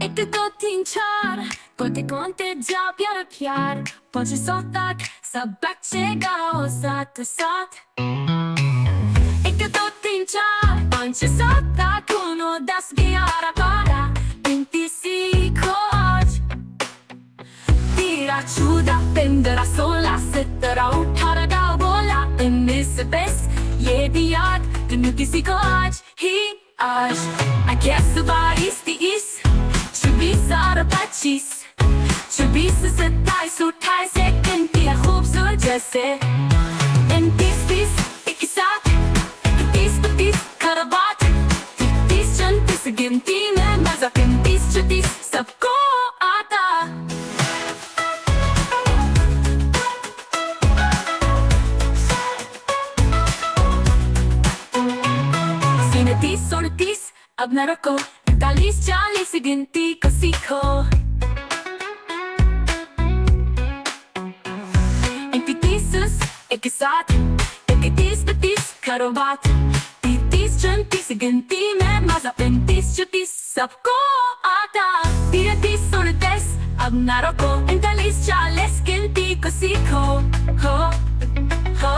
एक दो तीन चार कोते कोते जा प्यार प्यार 5 6 7 सब बचेगा साथ साथ। एक दो तीन चार 5 7 8 9 10 11 12 25 आज 13 14 15 16 17 18 बोला 19 20 ये भी याद तुम किसी को आज ही आज। I guess about 30 24 और 25 24 27 28 सेकंड की खूबसूरत जैसे 29 30 21 31 32 खराबात 30 34 गिनती में मजा 35 36 सबको आता। तीस 29 अब न रुको 43 40 गिनती को सीखो। 31 31 31 32 करो बात 30 34 गिनती में मजा 35 36 सबको आता। 33 29 अब न रुको 39 40 गिनती को सीखो हो हो।